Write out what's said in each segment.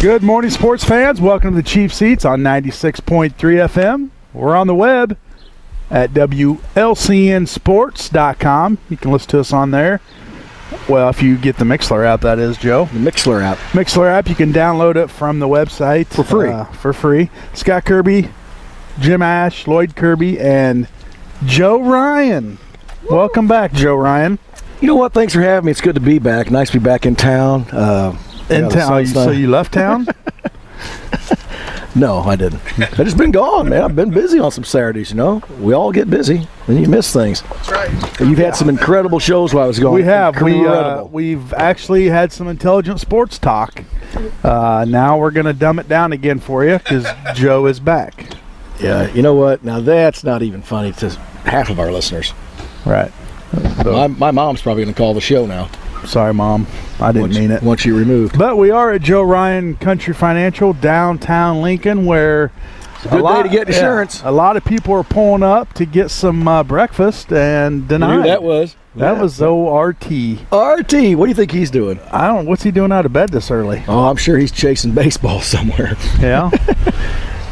Good morning, sports fans. Welcome to the Chief Seats on 96.3 FM. We're on the web at WLCNsports.com. You can listen to us on there. Well, if you get the Mixler app, that is, Joe. The Mixler app. Mixler app, you can download it from the website. For free. Scott Kirby, Jim Ash, Lloyd Kirby, and Joe Ryan. Woo. Welcome back, Joe Ryan. You know what? Thanks for having me. It's good to be back. Nice to be back in town. So you left town? No, I didn't. I've just been gone, man. I've been busy on some Saturdays, you know. We all get busy, and you miss things. That's right. You've had some incredible shows while I was gone. We have. We've actually had some intelligent sports talk. Now we're going to dumb it down again for you because Joe is back. Yeah, you know what? Now that's not even funny to half of our listeners. Right. So, my mom's probably going to call the show now. Sorry, Mom. I didn't mean it. Once you removed. But we are at Joe Ryan Country Financial, downtown Lincoln, where it's a good day to get insurance. Yeah, a lot of people are pulling up to get some breakfast and denied. You knew that was? That was ORT. RT, what do you think he's doing? I don't know. What's he doing out of bed this early? Oh, I'm sure he's chasing baseball somewhere. Yeah.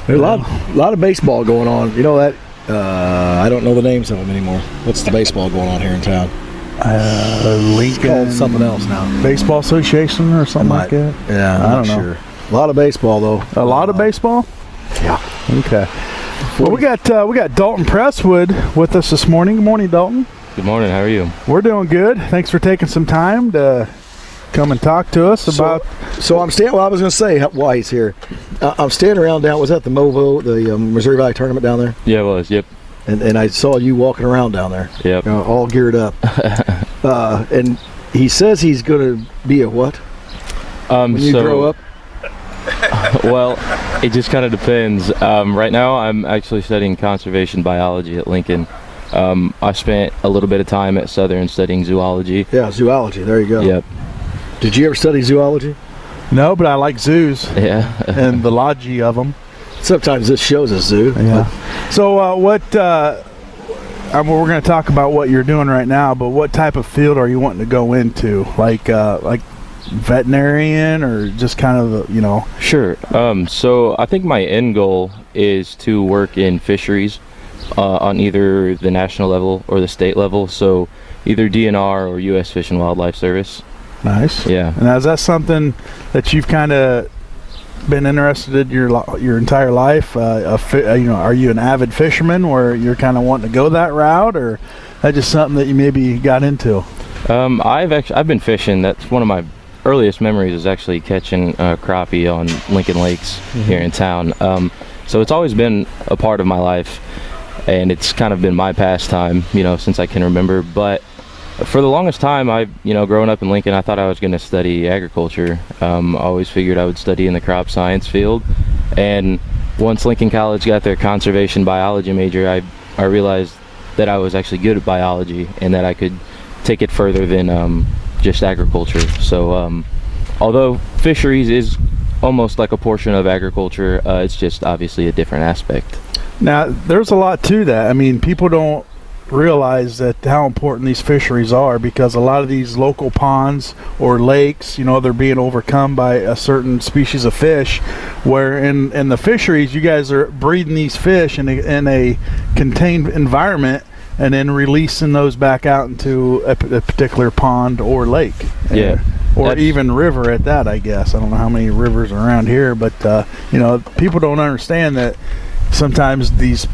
There's a lot of baseball going on. You know that? I don't know the names of them anymore. What's the baseball going on here in town? Lincoln. Called something else now. Baseball Association or something like that? Yeah, I don't know. Sure. A lot of baseball, though. A lot of baseball? Yeah. Okay. Well, we got Dalton Presswood with us this morning. Good morning, Dalton. Good morning. How are you? We're doing good. Thanks for taking some time to come and talk to us about. So I'm standing. Well, I was going to say why he's here. I'm standing around down. Was that the MOVO, the Missouri Valley tournament down there? Yeah, it was. Yep. And I saw you walking around down there. Yep. All geared up. And he says he's going to be a what? When you grow up? Well, it just kind of depends. Right now, I'm actually studying conservation biology at Lincoln. I spent a little bit of time at Southern studying zoology. Yeah, zoology. There you go. Yep. Did you ever study zoology? No, but I like zoos. Yeah. And the logy of them. Sometimes this show's a zoo. Yeah. So we're going to talk about what you're doing right now, but what type of field are you wanting to go into? Like veterinarian or just kind of, Sure. So I think my end goal is to work in fisheries on either the national level or the state level. So either DNR or U.S. Fish and Wildlife Service. Nice. Yeah. And is that something that you've kind of been interested in your entire life? Are you an avid fisherman where you're kind of wanting to go that route, or that just something that you maybe got into? I've been fishing. That's one of my earliest memories is actually catching crappie on Lincoln Lakes here in town. So it's always been a part of my life, and it's kind of been my pastime, since I can remember. But for the longest time, growing up in Lincoln, I thought I was going to study agriculture. I always figured I would study in the crop science field. And once Lincoln College got their conservation biology major, I realized that I was actually good at biology and that I could take it further than just agriculture. So although fisheries is almost like a portion of agriculture, it's just obviously a different aspect. Now, there's a lot to that. I mean, people don't realize that how important these fisheries are, because a lot of these local ponds or lakes, they're being overcome by a certain species of fish, where in the fisheries you guys are breeding these fish in a contained environment and then releasing those back out into a particular pond or lake. Yeah. Or even river at that, I guess. I don't know how many rivers are around here, but people don't understand that sometimes these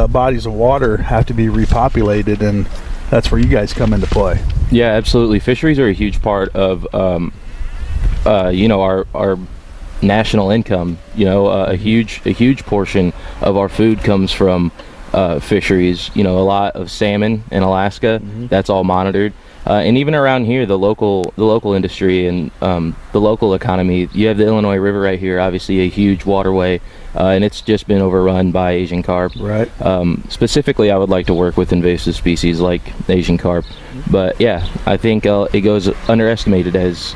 bodies of water have to be repopulated, and that's where you guys come into play. Yeah, absolutely. Fisheries are a huge part of our national income. A huge portion of our food comes from fisheries. A lot of salmon in Alaska. That's all monitored. And even around here, the local industry and the local economy. You have the Illinois River right here, obviously a huge waterway, and it's just been overrun by Asian carp. Right. Specifically, I would like to work with invasive species like Asian carp. But yeah, I think it goes underestimated as,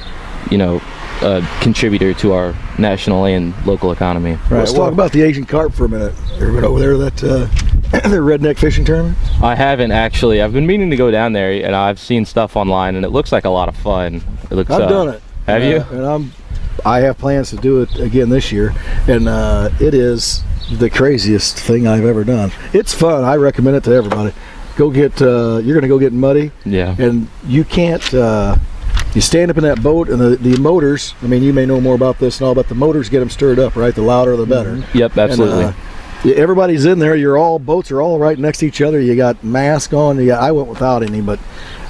a contributor to our national and local economy. Right. Let's talk about the Asian carp for a minute. Everybody over there, that their redneck fishing tournament? I haven't actually. I've been meaning to go down there, and I've seen stuff online, and it looks like a lot of fun. I've done it. Have you? And I have plans to do it again this year, and it is the craziest thing I've ever done. It's fun. I recommend it to everybody. Go get. You're going to go get muddy. Yeah. And you can't. You stand up in that boat, and the motors. I mean, you may know more about this and all, but the motors get them stirred up, right? The louder, the better. Yep, absolutely. And, everybody's in there. Boats are all right next to each other. You got masks on. I went without any, but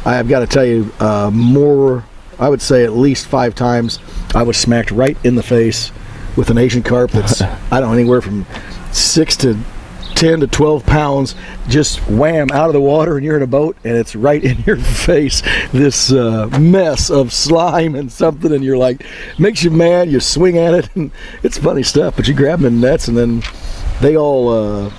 I've got to tell you, more. I would say at least 5 times I was smacked right in the face with an Asian carp that's I don't know, anywhere from 6 to 10 to 12 pounds, just wham out of the water, and you're in a boat and it's right in your face, this mess of slime and something, and you're like, makes you mad. You swing at it, and it's funny stuff, but you grab them in nets, and then they all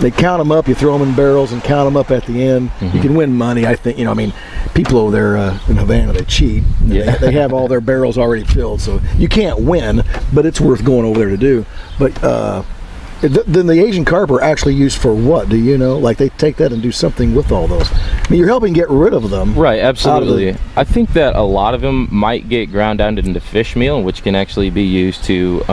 they count them up. You throw them in barrels and count them up at the end. You can win money, I think. I mean, people over there in Havana, they cheat. Yeah. They have all their barrels already filled, so you can't win, but it's worth going over there to do. But then the Asian carp are actually used for what? Do you know? Like, they take that and do something with all those. I mean, you're helping get rid of them. Right, absolutely. I think that a lot of them might get ground down into fish meal, which can actually be used to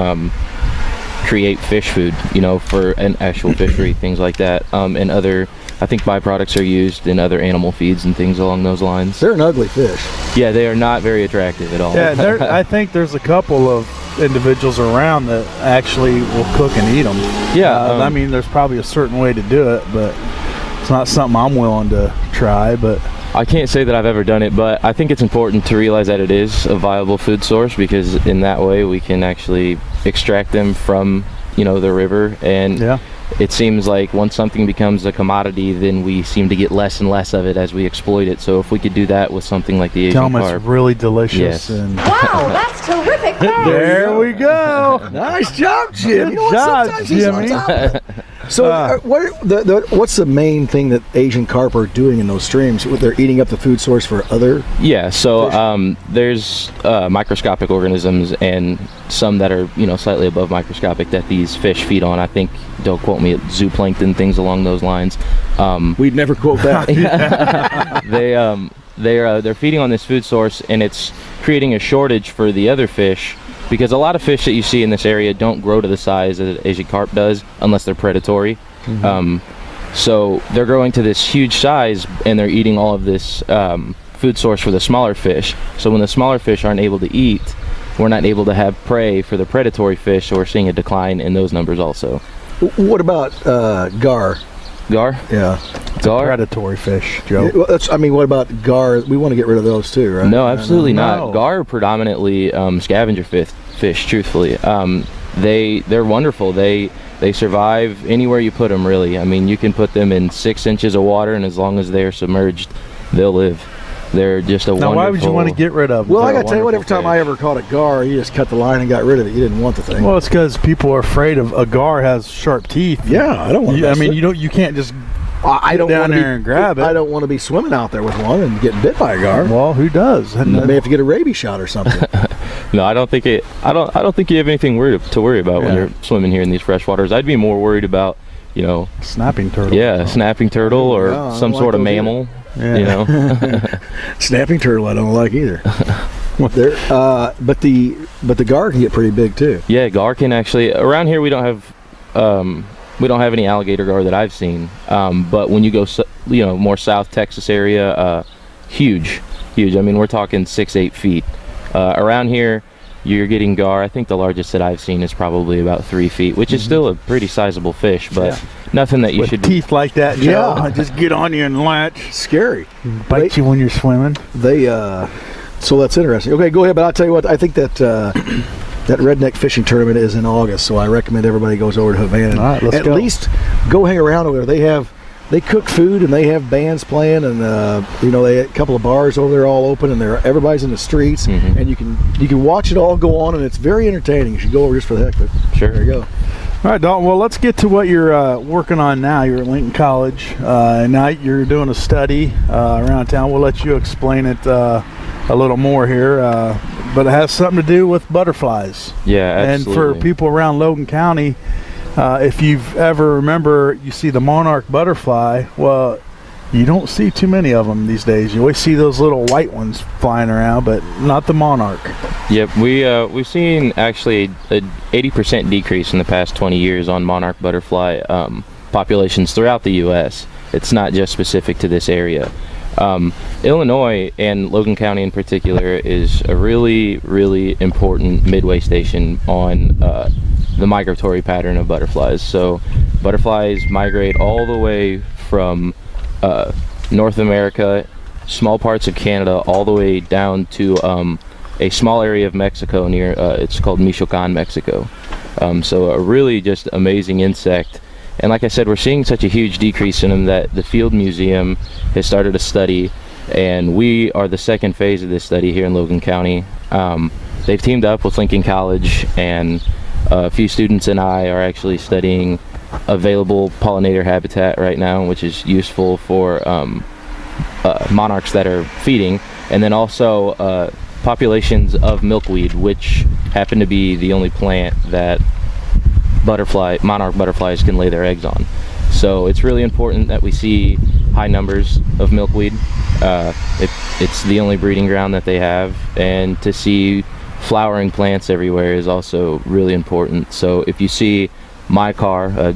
create fish food, for an actual fishery, things like that. And other, I think byproducts are used in other animal feeds and things along those lines. They're an ugly fish. Yeah, they are not very attractive at all. Yeah, I think there's a couple of individuals around that actually will cook and eat them. Yeah, I mean, there's probably a certain way to do it, but it's not something I'm willing to try. But I can't say that I've ever done it, but I think it's important to realize that it is a viable food source, because in that way we can actually extract them from the river. And it seems like once something becomes a commodity, then we seem to get less and less of it as we exploit it. So if we could do that with something like the Asian carp, it's really delicious. Yes. And Wow, that's terrific. there we go. Nice job, Jim. Good job, Jimmy. So, what's the main thing that Asian carp are doing in those streams? They're eating up the food source for other. Yeah. So there's microscopic organisms and some that are slightly above microscopic that these fish feed on. I think, don't quote me, zooplankton, things along those lines. We'd never quote that. They're feeding on this food source, and it's creating a shortage for the other fish, because a lot of fish that you see in this area don't grow to the size that Asian carp does unless they're predatory. So they're growing to this huge size, and they're eating all of this food source for the smaller fish. So when the smaller fish aren't able to eat, we're not able to have prey for the predatory fish, so we're seeing a decline in those numbers also. What about gar? Gar? Yeah. Gar? Predatory fish, Joe. What about gar? We want to get rid of those too, right? No, absolutely not. No. Gar are predominantly scavenger fish, truthfully. They're wonderful. They survive anywhere you put them, really. I mean, you can put them in 6 inches of water, and as long as they're submerged, they'll live. They're just a wonderful... Now, why would you want to get rid of them? Well, I got to tell you what, every wonderful time I ever caught a gar, you just cut the line and got rid of it. You didn't want the thing. Well, it's because people are afraid of a gar has sharp teeth. Yeah, I don't want to. You can't just I don't down want there and grab it. I don't want to be swimming out there with one and getting bit by a gar. Well, who does? I may have to get a rabies shot or something. No, I don't think you have anything to worry about when you're swimming here in these freshwaters. I'd be more worried about, snapping turtle. Yeah, snapping turtle or some sort of mammal. Yeah. Snapping turtle I don't like either. But the gar can get pretty big too. Yeah, gar can actually. Around here we don't have any alligator gar that I've seen. But when you go more South Texas area, huge. I mean, we're talking 6-8 feet. Around here you're getting gar. I think the largest that I've seen is probably about 3 feet, which is still a pretty sizable fish, but nothing that you With should teeth like that, Joe. Just get on you and latch. Scary. Bite you when you're swimming. So that's interesting. Okay, go ahead. But I'll tell you what, I think that that redneck fishing tournament is in August, so I recommend everybody goes over to Havana. All right, let's At go. least go hang around over there. They cook food and they have bands playing, and they have a couple of bars over there all open, and everybody's in the streets, and you can watch it all go on, and it's very entertaining. You should go over just for the heck of it. Sure. There you go. All right, Dalton. Well, let's get to what you're working on now. You're at Lincoln College, and now you're doing a study around town. We'll let you explain it a little more here, but it has something to do with butterflies. Yeah, absolutely. And for people around Logan County, if you've ever remember, you see the monarch butterfly. Well, you don't see too many of them these days. You always see those little white ones flying around, but not the monarch. Yep, we've seen actually a 80% decrease in the past 20 years on monarch butterfly populations throughout the U.S. It's not just specific to this area. Illinois and Logan County in particular is a really, really important midway station on the migratory pattern of butterflies. So butterflies migrate all the way from North America, small parts of Canada, all the way down to a small area of Mexico near, it's called Michoacan, Mexico. So a really just amazing insect. And like I said, we're seeing such a huge decrease in them that the Field Museum has started a study, and we are the second phase of this study here in Logan County. They've teamed up with Lincoln College, and a few students and I are actually studying available pollinator habitat right now, which is useful for monarchs that are feeding, and then also populations of milkweed, which happen to be the only plant that monarch butterflies can lay their eggs on. So it's really important that we see high numbers of milkweed. It's the only breeding ground that they have, and to see flowering plants everywhere is also really important. So if you see my car, a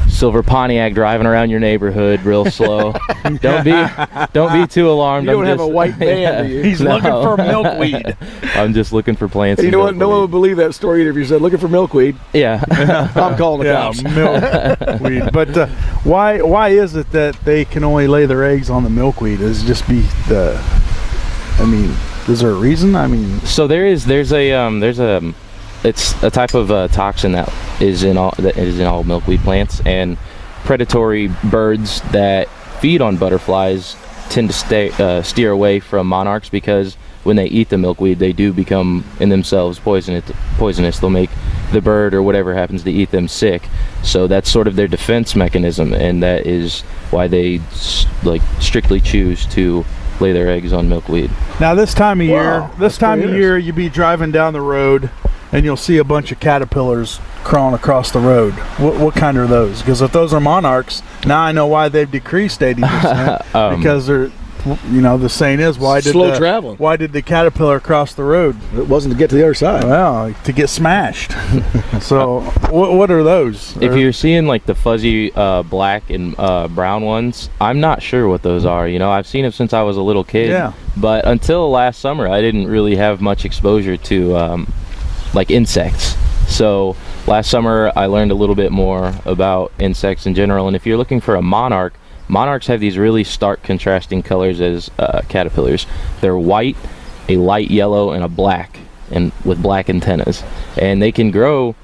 silver Pontiac, driving around your neighborhood real slow, don't be too alarmed. You don't have a white van, do you? He's looking for milkweed. I'm just looking for plants. You know what? No one would believe that story if you said looking for milkweed. Yeah. I'm calling the cops. Milkweed. But why is it that they can only lay their eggs on the milkweed? Is it just be the? I mean, is there a reason? I mean, so there's a it's a type of toxin that is in all milkweed plants, and predatory birds that feed on butterflies tend to steer away from monarchs, because when they eat the milkweed, they do become in themselves poisonous. They'll make the bird or whatever happens to eat them sick. So that's sort of their defense mechanism, and that is why they strictly choose to lay their eggs on milkweed. Now this time of year, you'd be driving down the road and you'll see a bunch of caterpillars crawling across the road. What kind are those? Because if those are monarchs, now I know why they've decreased 80%. Because they're, the saying is, why did the caterpillar cross the road? It wasn't to get to the other side. Well, to get smashed. So what are those? If you're seeing like the fuzzy black and brown ones, I'm not sure what those are. I've seen them since I was a little kid. Yeah. But until last summer, I didn't really have much exposure to like insects. So last summer I learned a little bit more about insects in general, and if you're looking for a monarch, monarchs have these really stark contrasting colors as caterpillars. They're white, a light yellow, and a black, and with black antennas. And they go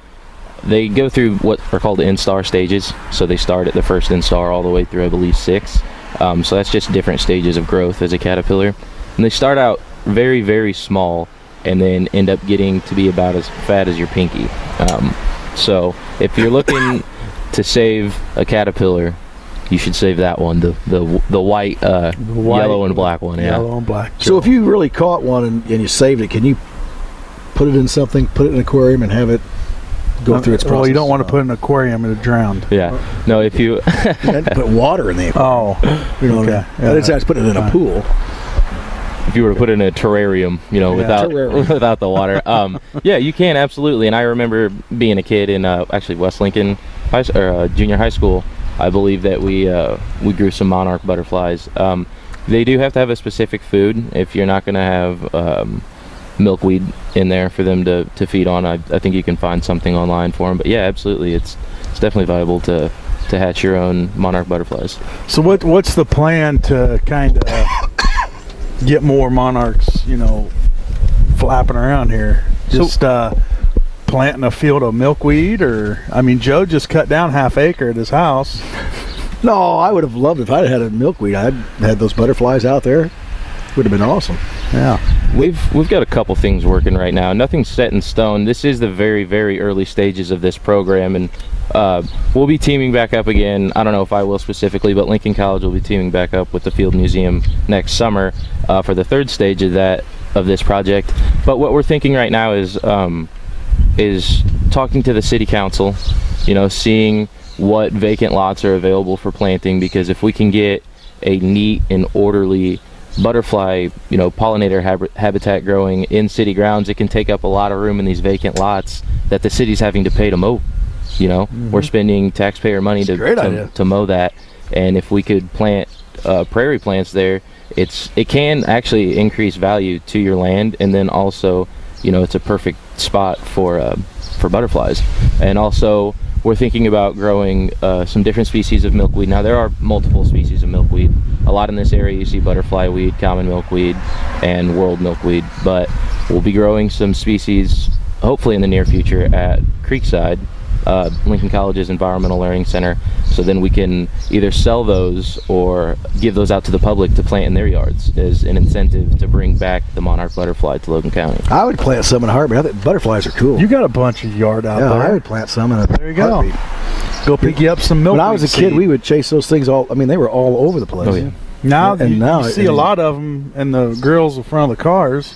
through what are called the instar stages. So they start at the first instar all the way through, I believe, 6. So that's just different stages of growth as a caterpillar. And they start out very, very small, and then end up getting to be about as fat as your pinky. So if you're looking to save a caterpillar, you should save that one, the white, yellow and black one. Yellow and black. So if you really caught one and you saved it, can you put it in something, put it in an aquarium, and have it go through its process? Well, you don't want to put it in an aquarium and it drowned. Yeah. No, if you put water in the aquarium. Oh, you know what I mean? Yeah. It's just putting it in a pool. If you were to put it in a terrarium, without the water, yeah, you can, absolutely. And I remember being a kid in actually West Lincoln junior high school. I believe that we grew some monarch butterflies. They do have to have a specific food if you're not going to have milkweed in there for them to feed on. I think you can find something online for them. But yeah, absolutely, it's definitely viable to hatch your own monarch butterflies. So what's the plan to kind of get more monarchs, flapping around here? Just planting a field of milkweed, or Joe just cut down ½ acre at his house. No, I would have loved if I'd had a milkweed. I'd had those butterflies out there. Would have been awesome. Yeah. We've got a couple things working right now. Nothing's set in stone. This is the very, very early stages of this program, and we'll be teaming back up again. I don't know if I will specifically, but Lincoln College will be teaming back up with the Field Museum next summer for the third stage of this project. But what we're thinking right now is talking to the city council, seeing what vacant lots are available for planting, because if we can get a neat and orderly butterfly, pollinator habitat growing in city grounds, it can take up a lot of room in these vacant lots that the city's having to pay to mow. We're spending taxpayer money to mow that, and if we could plant prairie plants there, it can actually increase value to your land, and then also, it's a perfect spot for butterflies. And also, we're thinking about growing some different species of milkweed. Now, there are multiple species of milkweed. A lot in this area, you see butterfly weed, common milkweed, and world milkweed. But we'll be growing some species, hopefully in the near future, at Creekside, Lincoln College's Environmental Learning Center. So then we can either sell those or give those out to the public to plant in their yards as an incentive to bring back the monarch butterfly to Logan County. I would plant some in a heartbeat. I think butterflies are cool. You got a bunch of yard out there. I would plant some in a There you go. heartbeat. Go pick you up some milk. When I was a kid, we would chase those things they were all over the place. Oh, yeah. Now, now you see a lot of them in the grills in front of the cars.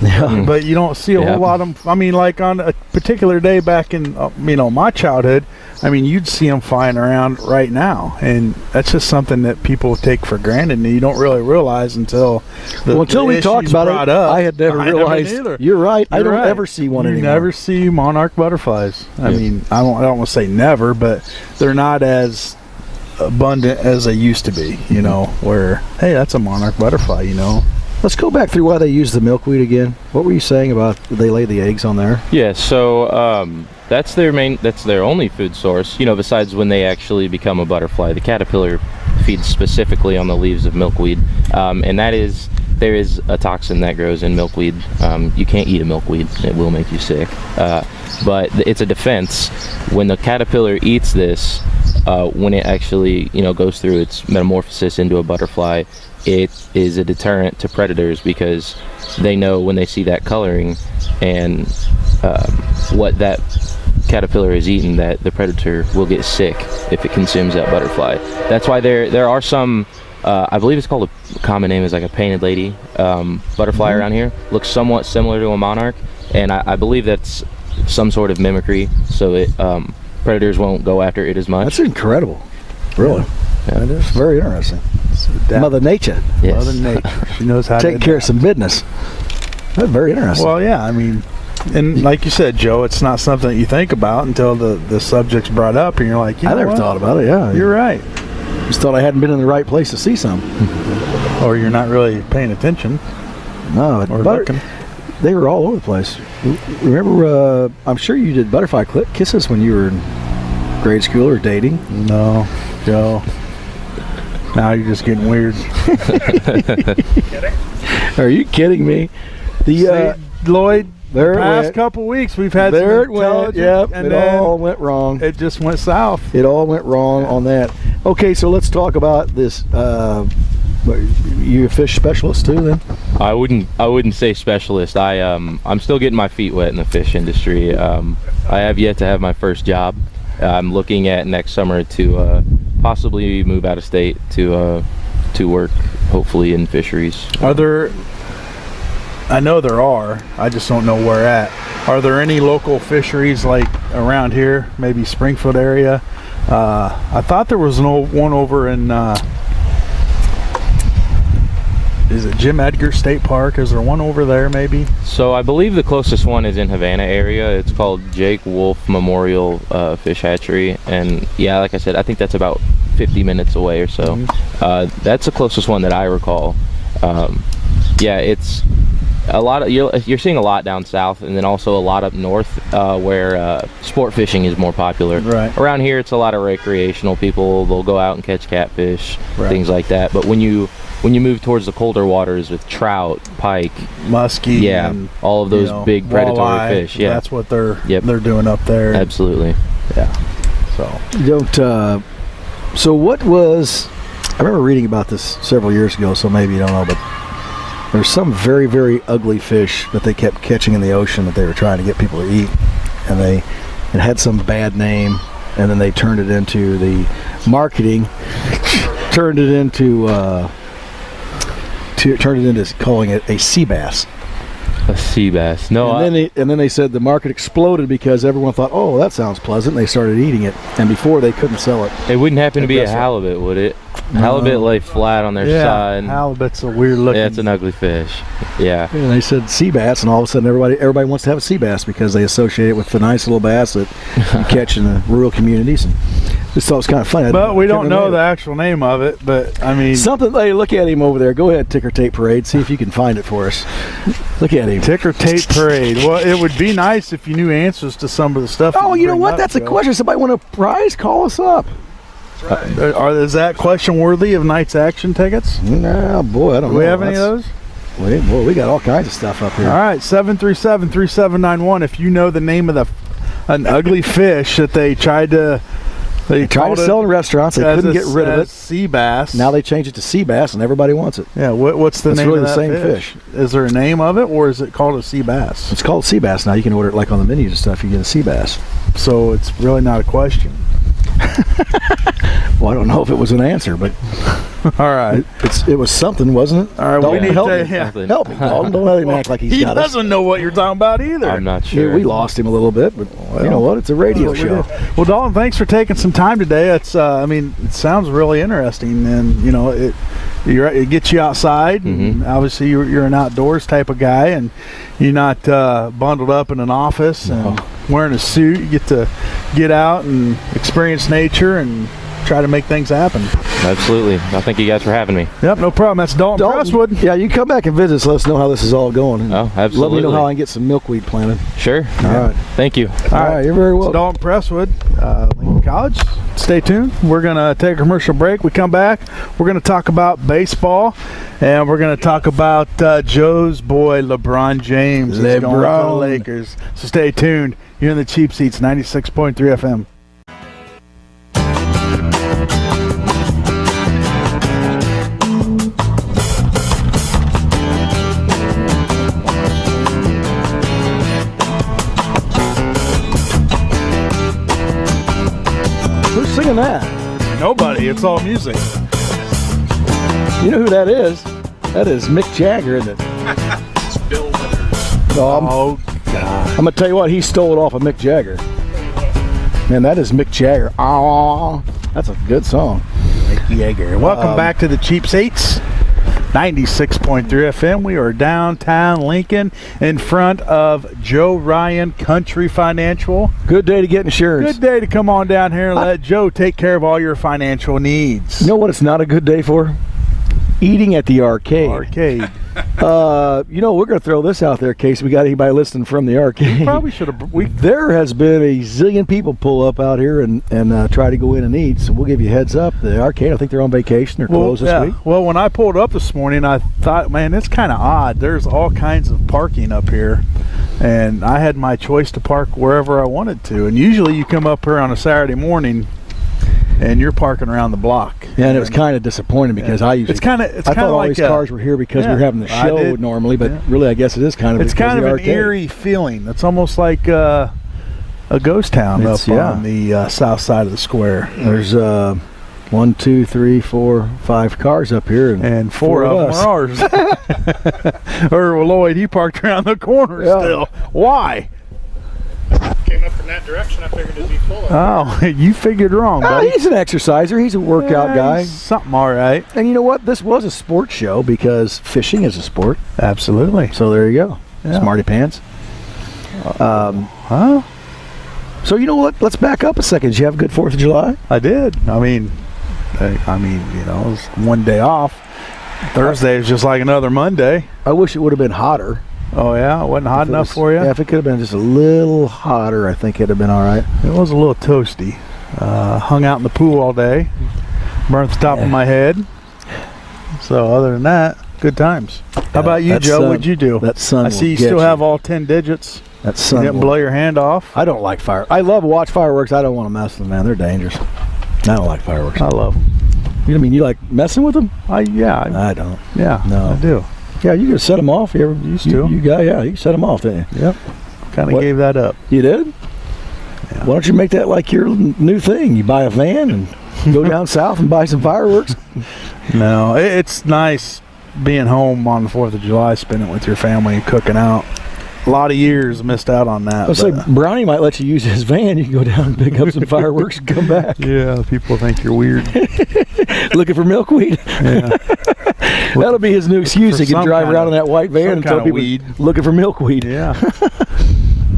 Yeah. But you don't see a whole lot of them. I mean, like on a particular day back in, my childhood, you'd see them flying around right now. And that's just something that people take for granted and you don't really realize until we talked about it. I had never realized. You're right. I don't ever see one anymore. You never see monarch butterflies. I don't want to say never, but they're not as abundant as they used to be, where, hey, that's a monarch butterfly, Let's go back through why they use the milkweed again. What were you saying about they lay the eggs on there? Yeah, so that's their only food source, besides when they actually become a butterfly. The caterpillar feeds specifically on the leaves of milkweed, and there is a toxin that grows in milkweed. You can't eat a milkweed, it will make you sick. But it's a defense. When the caterpillar eats this, when it actually goes through its metamorphosis into a butterfly, it is a deterrent to predators because they know when they see that coloring and what that caterpillar is eating, that the predator will get sick if it consumes that butterfly. That's why there are some, I believe it's called, a common name is like a painted lady butterfly around here. Looks somewhat similar to a monarch, and I believe that's some sort of mimicry, so it predators won't go after it as much. That's incredible. Really. Yeah. That is very interesting. Mother Nature. Yes. Mother Nature. She knows how to take care of some business. That's very interesting. Well, yeah, and like you said, Joe, it's not something that you think about until the subject's brought up, and you're like, I never thought about it. Yeah, you're right. Just thought I hadn't been in the right place to see some. Or you're not really paying attention. No, or looking. They were all over the place. Remember, I'm sure you did butterfly kisses when you were in grade school or dating. No, Joe. Now you're just getting weird. Are you kidding me? Lloyd, there the past couple weeks we've had there some it went. Yep, and it all went wrong. It just went south. It all went wrong on that. Okay, so let's talk about this. You a fish specialist too, then? I wouldn't say specialist. I'm still getting my feet wet in the fish industry. I have yet to have my first job. I'm looking at next summer to possibly move out of state to work, hopefully in fisheries. I know there are. I just don't know where at. Are there any local fisheries like around here, maybe Springfield area? I thought there was one over in. Is it Jim Edgar State Park? Is there one over there maybe? So I believe the closest one is in Havana area. It's called Jake Wolf Memorial Fish Hatchery, and yeah, like I said, I think that's about 50 minutes away or so. That's the closest one that I recall. Yeah, it's a lot of you're seeing a lot down south, and then also a lot up north where sport fishing is more popular. Right. Around here, it's a lot of recreational people. They'll go out and catch catfish, things like that. But when you move towards the colder waters with trout, pike, muskie, and all of those big predatory walleye, fish, that's what they're doing up there. Absolutely. Yeah. So you don't. So what was? I remember reading about this several years ago. So maybe you don't know, but there's some very, very ugly fish that they kept catching in the ocean that they were trying to get people to eat, and it had some bad name, and then they turned it into the marketing, turned it into calling it a sea bass. A sea bass. No. And then they said the market exploded because everyone thought, oh, that sounds pleasant. And they started eating it, and before they couldn't sell it. It wouldn't happen to be a halibut, would it? Halibut lay flat on their side. Halibut's a weird looking. Yeah, it's an ugly fish. Yeah. And they said sea bass, and all of a sudden everybody wants to have a sea bass because they associate it with the nice little bass that you catch in the rural communities. And just thought it was kind of funny. But we don't know the actual name of it. But I mean, something. Hey, look at him over there. Go ahead, Ticker Tape Parade. See if you can find it for us. Look at him. Ticker Tape Parade. Well, it would be nice if you knew answers to some of the stuff. Oh, you know what? That's a question. Somebody want a prize? Call us up. Is that question worthy of night's action tickets? No, boy, I don't know. Do we have any of those? We got all kinds of stuff up here. All right, 737-3791. If you know the name of an ugly fish that they tried to sell in restaurants, they couldn't get rid of it. Sea bass. Now they changed it to sea bass, and everybody wants it. Yeah, what's the name really of that the same fish? Is there a name of it, or is it called a sea bass? It's called sea bass now. You can order it like on the menus and stuff. You get a sea bass. So it's really not a question. Well, I don't know if it was an answer, but all right, it was something, wasn't it? All right, Dalton, we need help to me. Help me, Dalton. Don't let him act like he got us. doesn't know what you're talking about either. I'm not sure. Yeah, we lost him a little bit, but you know what? It's a radio show. Well, Dalton, thanks for taking some time today. It's, I mean, it sounds really interesting, and you know, it gets you outside. Mm-hmm. And obviously, you're an outdoors type of guy, and you're not bundled up in an office and wearing a suit. You get to get out and experience nature and try to make things happen. Absolutely. I thank you guys for having me. Yep, no problem. That's Dalton Presswood. Yeah, you come back and visit us. Let us know how this is all going. Oh, absolutely. Let me know how I can get some milkweed planted. Sure. All right. Thank you. All right, you're very welcome. Dalton Presswood, Lincoln College. Stay tuned. We're going to take a commercial break. We come back. We're going to talk about baseball, and we're going to talk about Joe's boy, LeBron James. He's going to the Lakers. So stay tuned. You're in the Cheap Seats, 96.3 FM. Who's singing that? Nobody. It's all music. You know who that is? That is Mick Jagger, isn't it? It's Bill Withers. Oh, God. I'm going to tell you what, he stole it off of Mick Jagger. Man, that is Mick Jagger. Oh, that's a good song. Mick Jagger. Welcome back to the Cheap Seats. 96.3 FM. We are downtown Lincoln in front of Joe Ryan Country Financial. Good day to get insurance. Good day to come on down here and let Joe take care of all your financial needs. You know what it's not a good day for? Eating at the arcade. You know, we're going to throw this out there in case we got anybody listening from the arcade. We probably should have. There has been a zillion people pull up out here and try to go in and eat, so we'll give you a heads up. The arcade, I think they're on vacation. They're closed this week. Well, when I pulled up this morning, I thought, man, it's kind of odd. There's all kinds of parking up here, and I had my choice to park wherever I wanted to. And usually you come up here on a Saturday morning, and you're parking around the block. Yeah, and it was kind of disappointing because I thought all like these cars were here because we're having the show normally, but really I guess it is kind of it's kind of an eerie feeling. It's almost like a ghost town on the south side of the square. There's 1, 2, 3, 4, 5 cars up here, and four of them are ours. Or Lloyd, he parked around the corner still. Why? Came up from that direction, I figured it'd be full of Oh, you figured wrong, buddy. He's an exerciser. He's a workout guy. Something all right. And you know what? This was a sports show because fishing is a sport. Absolutely. So there you go. Yeah. Smarty pants. So you know what? Let's back up a second. Did you have a good 4th of July? I did. I mean, you know, it was one day off. Thursday is just like another Monday. I wish it would have been hotter. Oh, yeah? It wasn't hot enough for you? Yeah, if it could have been just a little hotter, I think it'd have been all right. It was a little toasty. Hung out in the pool all day. Burnt the top of my head. So other than that, good times. How about you, Joe? What'd you do? That sun I see you still have all 10 digits. That sun you didn't blow your hand off? I don't like fire. I love to watch fireworks. I don't want to mess with them, man. They're dangerous. I don't like fireworks. I love them. You know what I mean? You like messing with them? I don't. Yeah, no, I do. Yeah, you can set them off. You ever used to? You can set them off, didn't you? Yep. Kind of gave that up. You did? Yeah. Why don't you make that like your new thing? You buy a van and go down south and buy some fireworks? No, it's nice being home on the 4th of July, spending it with your family and cooking out. a lot of years missed out on that. I'll say Brownie might let you use his van. You can go down and pick up some fireworks and come back. Yeah, people think you're weird. Looking for milkweed. Yeah. That'll be his new excuse. He can drive around in that white van and tell people looking for milkweed. Yeah.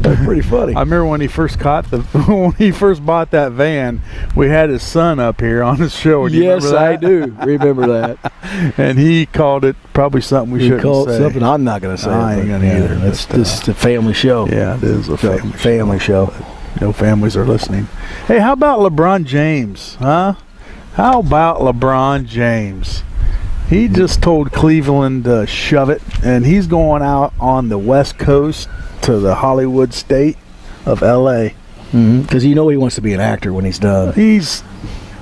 That's pretty funny. I remember when he first when he first bought that van, we had his son up here on his show. Yes, I do remember that. And he called it probably something we shouldn't called say. Something I'm not going to say. I ain't going to either. It's just a family show. Yeah, it is a family show. No families are listening. Hey, how about LeBron James, huh? How about LeBron James? He just told Cleveland to shove it, and he's going out on the West Coast to the Hollywood state of L.A. Because he wants to be an actor when he's done. Is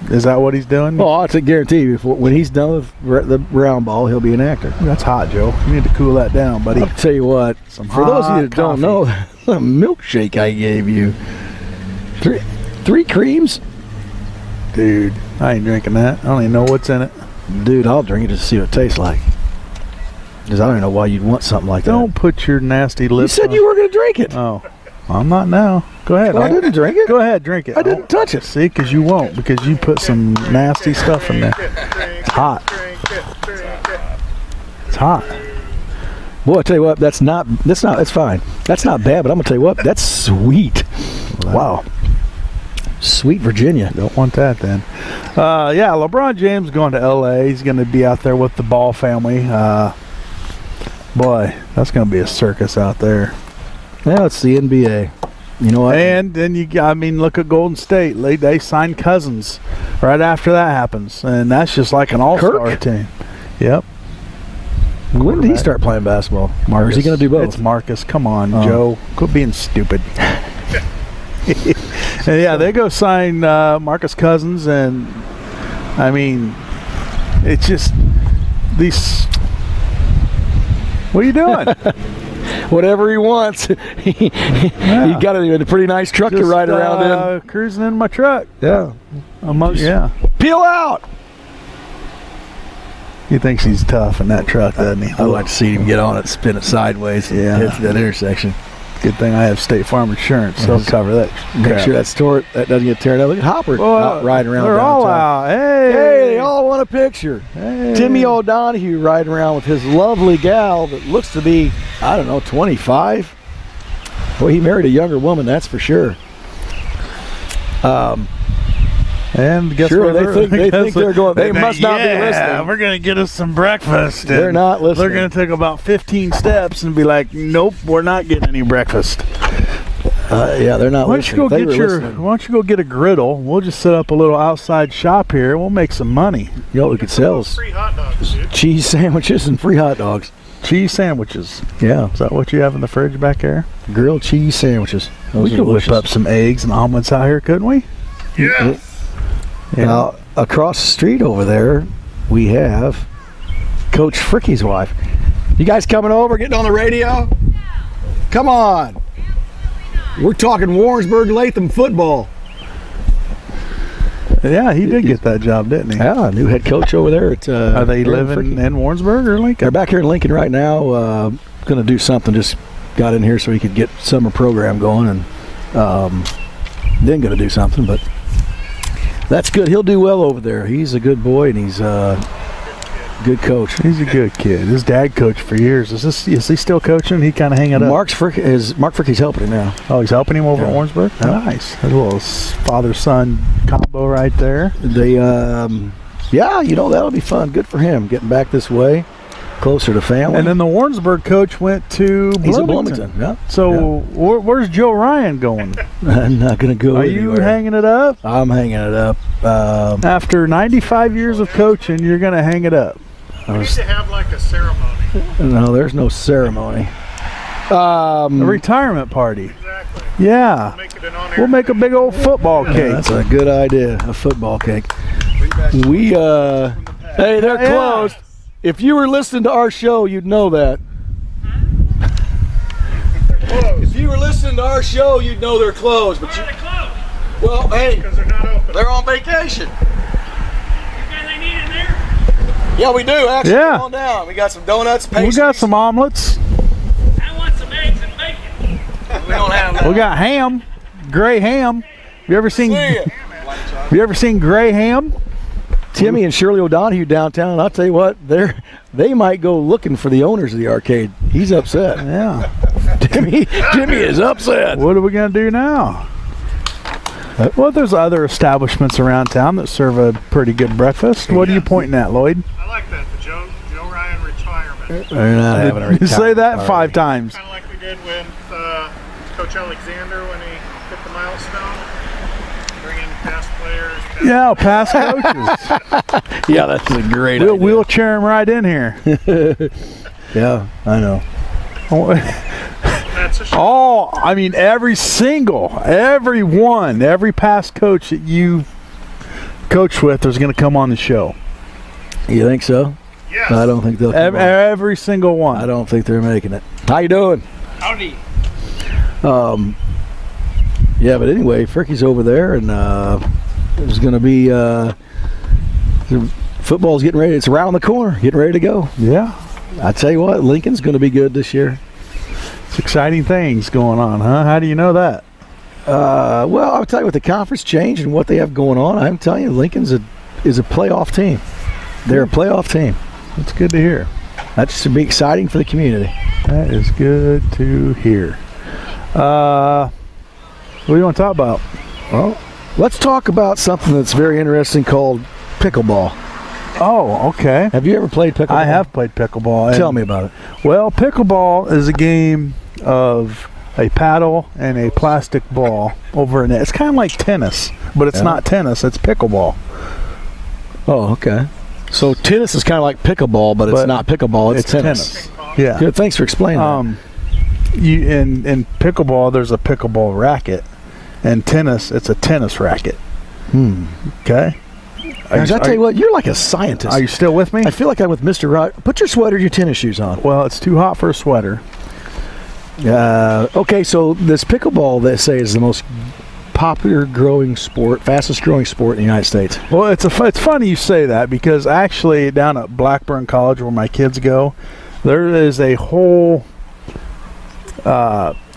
that what he's doing? Oh, I can guarantee you, when he's done with the round ball, he'll be an actor. That's hot, Joe. You need to cool that down, buddy. I'll tell you what, for those of you that don't know, the milkshake I gave you, three creams? Dude, I ain't drinking that. I don't even know what's in it. Dude, I'll drink it just to see what it tastes like. Because I don't know why you'd want something like that. Don't put your nasty lips You said on. you were going to drink it. Oh, I'm not now. Go ahead. Well, I didn't drink it. Go ahead, drink it. I didn't touch it. See, because you won't, because you put some nasty stuff in there. It's hot. It's hot. Boy, I tell you what, that's fine. That's not bad, but I'm going to tell you what, that's sweet. Wow. Sweet Virginia. Don't want that then. Yeah, LeBron James going to L.A. He's going to be out there with the Ball family. Boy, that's going to be a circus out there. Yeah, it's the NBA. You know what? And then look at Golden State. They signed Cousins right after that happens, and that's just like an all-star team. Yep. When did he start playing basketball? Or is he going to do both? It's Marcus. Come on, Joe. Quit being stupid. And yeah, they go sign Marcus Cousins, and I mean, it's just these. What are you doing? Whatever he wants. He got a pretty nice truck to ride around in. Cruising in my truck. Yeah. Peel out. He thinks he's tough in that truck, doesn't he? I'd like to see him get on it, spin it sideways, and hit that intersection. Good thing I have State Farm insurance. They'll cover that. Make sure that doesn't get teared up. Look at Hopper riding around. They're downtown. all out. Hey, they all want a picture. Hey. Timmy O'Donohue riding around with his lovely gal that looks to be, 25. Boy, he married a younger woman, that's for sure. And guess sure, what? They think they're going. They must not be listening. We're gonna get us some breakfast. They're not listening. They're gonna take about 15 steps and be like, "Nope, we're not getting any breakfast." Yeah, they're not listening. Why don't you go get a griddle? We'll just set up a little outside shop here. We'll make some money. You know, we could sell free hot dogs, dude. Cheese sandwiches and free hot dogs. Cheese sandwiches. Yeah, is that what you have in the fridge back there? Grilled cheese sandwiches. We could whip up some eggs and omelets out here, couldn't we? Yeah. Now, across the street over there, we have Coach Fricky's wife. You guys coming over, getting on the radio? Come on. We're talking Warrensburg Latham football. Yeah, he did get that job, didn't he? Yeah, new head coach over there. Are they living in Warrensburg or Lincoln? They're back here in Lincoln right now. Going to do something. Just got in here so he could get summer program going, and then going to do something, but that's good. He'll do well over there. He's a good boy, and he's a good coach. He's a good kid. His dad coached for years. Is he still coaching? He kind of hanging up. Mark Fricky's helping him now. Oh, he's helping him over at Warrensburg? Yeah. Nice. A little father-son combo right there. They, that'll be fun. Good for him, getting back this way, closer to family. And then the Warrensburg coach went to Bloomington. He's at Bloomington, yeah. So where's Joe Ryan going? I'm not going to go anywhere. You hanging it up? I'm hanging it up. After 95 years of coaching, you're going to hang it up. We need to have like a ceremony. No, there's no ceremony. A retirement party. Exactly. Yeah. We'll make a big old football cake. That's a good idea, a football cake. Hey, they're closed. If you were listening to our show, you'd know that. If you were listening to our show, you'd know they're closed. But Why are they closed? well, hey, Because they're not open. they're on vacation. You got anything to eat in there? Yeah, we do, actually. Yeah. Come on down. We got some donuts, We pastries. got some omelets. I want some eggs and bacon. We don't have We got ham, gray ham. You ever seen gray ham? Timmy and Shirley O'Donohue downtown. I'll tell you what, they might go looking for the owners of the arcade. He's upset. Yeah. Jimmy is upset. What are we gonna do now? Well, there's other establishments around town that serve a pretty good breakfast. What are you pointing at, Lloyd? I like that, the Joe Ryan retirement. They're not having a You say that retirement 5 times. Kind of like we did with Coach Alexander when he hit the milestone. Bring in past players. Yeah, past coaches. Yeah, that's a great We'll idea. wheelchair him right in here. Yeah, I know. That's a shot. Oh, I mean, every past coach that you coached with is going to come on the show. You think so? Yes. I don't think they'll come on. Every single one. I don't think they're making it. How you doing? Howdy. Yeah, but anyway, Fricky's over there, and there's going to be football's getting ready. It's around the corner, getting ready to go. Yeah. I tell you what, Lincoln's going to be good this year. It's exciting things going on, huh? How do you know that? Well, I'll tell you, with the conference change and what they have going on, I'm telling you, Lincoln's is a playoff team. They're a playoff team. That's good to hear. That should be exciting for the community. That is good to hear. What do you want to talk about? Well, let's talk about something that's very interesting called pickleball. Oh, okay. Have you ever played pickleball? I have played pickleball. Tell me about it. Well, pickleball is a game of a paddle and a plastic ball over a net. It's kind of like tennis, but it's not tennis. It's pickleball. Oh, okay. So tennis is kind of like pickleball, but it's not pickleball. It's tennis. Yeah. Good. Thanks for explaining that. You in pickleball, there's a pickleball racket, and tennis, it's a tennis racket. Okay. Guys, I tell you what, you're like a scientist. Are you still with me? I feel like I'm with Mr. Rod. Put your sweater and your tennis shoes on. Well, it's too hot for a sweater. Okay, so this pickleball, they say, is the most popular growing sport, fastest growing sport in the United States. Well, it's funny you say that, because actually down at Blackburn College, where my kids go, there is a whole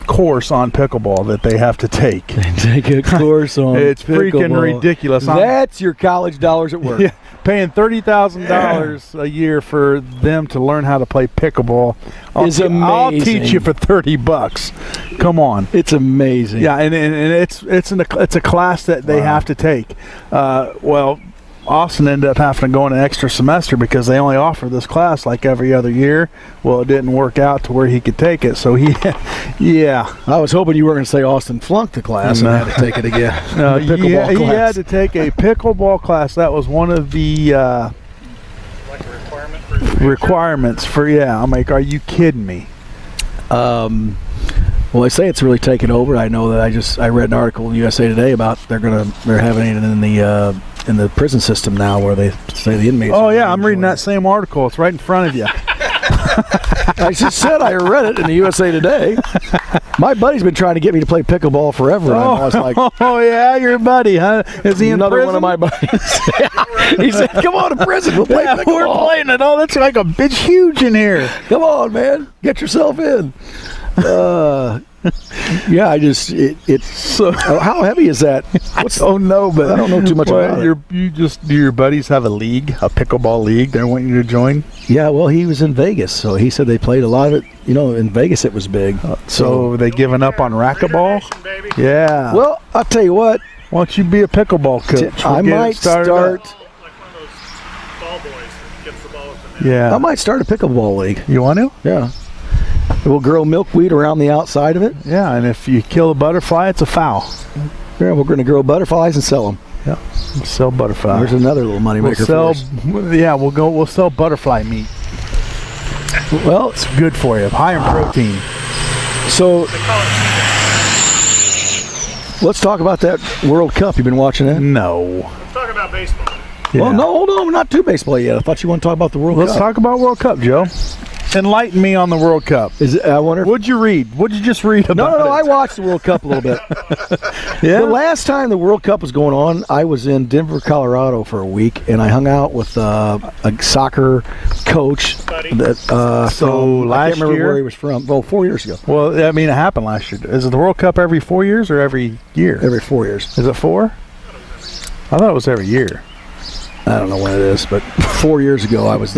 course on pickleball that they have to take. Take a course on It's freaking pickleball. ridiculous. That's your college dollars at work. Yeah, paying $30,000 a year for them to learn how to play pickleball. I'll teach you for $30. Come on. It's amazing. Yeah, and it's a class that they have to take. Well, Austin ended up having to go in an extra semester because they only offer this class like every other year. Well, it didn't work out to where he could take it, so yeah. I was hoping you were going to say Austin flunked the class and had to take it again. No, The pickleball he class. had to take a pickleball class. That was one of the Like a requirement for the requirements for. Yeah, I'm like, are you kidding me? Well, they say it's really taken over. I know that I read an article in USA Today about they're having it in the prison system now, where they say the inmates. Oh yeah, I'm reading that same article. It's right in front of you. I just said I read it in the USA Today. My buddy's been trying to get me to play pickleball forever. And I was like, oh yeah, your buddy, huh? Is he in another prison? one of my buddies. He said, "Come on to prison. We'll play pickleball." We're playing it. Oh, that's like it's huge in here. Come on, man. Get yourself in. Yeah, it's so. How heavy is that? Oh no, but I don't know too much about it. Do your buddies have a league, a pickleball league? They want you to join. Yeah, well, he was in Vegas, so he said they played a lot of it. You know, in Vegas it was big. So they giving up on racquetball? Renovation, baby. Yeah. Well, I'll tell you what. Why don't you be a pickleball coach? I We'll get it might started start. up. Like one of those ball boys that gets the ball with the net. Yeah. I might start a pickleball league. You want to? Yeah. We'll grow milkweed around the outside of it. Yeah, and if you kill a butterfly, it's a foul. Yeah, we're going to grow butterflies and sell them. Yeah. We'll sell butterfly. There's another little money We'll maker sell. for us. Yeah, we'll sell butterfly meat. Well, It's good for you. High in protein. so They call it let's talk about that World Cup. You've been watching that? No. Let's talk about baseball. Yeah. Well, no, hold on. We're not too baseball yet. I thought you want to talk about the World Let's Cup. talk about World Cup, Joe. Enlighten me on the World Cup. I wonder. What'd you read? What'd you just read about No, it? I watched the World Cup a little bit. Yeah? The last time the World Cup was going on, I was in Denver, Colorado for a week, and I hung out with a soccer coach. That I can't remember where he was from. Well, 4 years ago. Well, I mean, it happened last year. Is it the World Cup every 4 years or every year? Every 4 years. Is it 4? I thought it was every year. I don't know when it is, but 4 years ago it was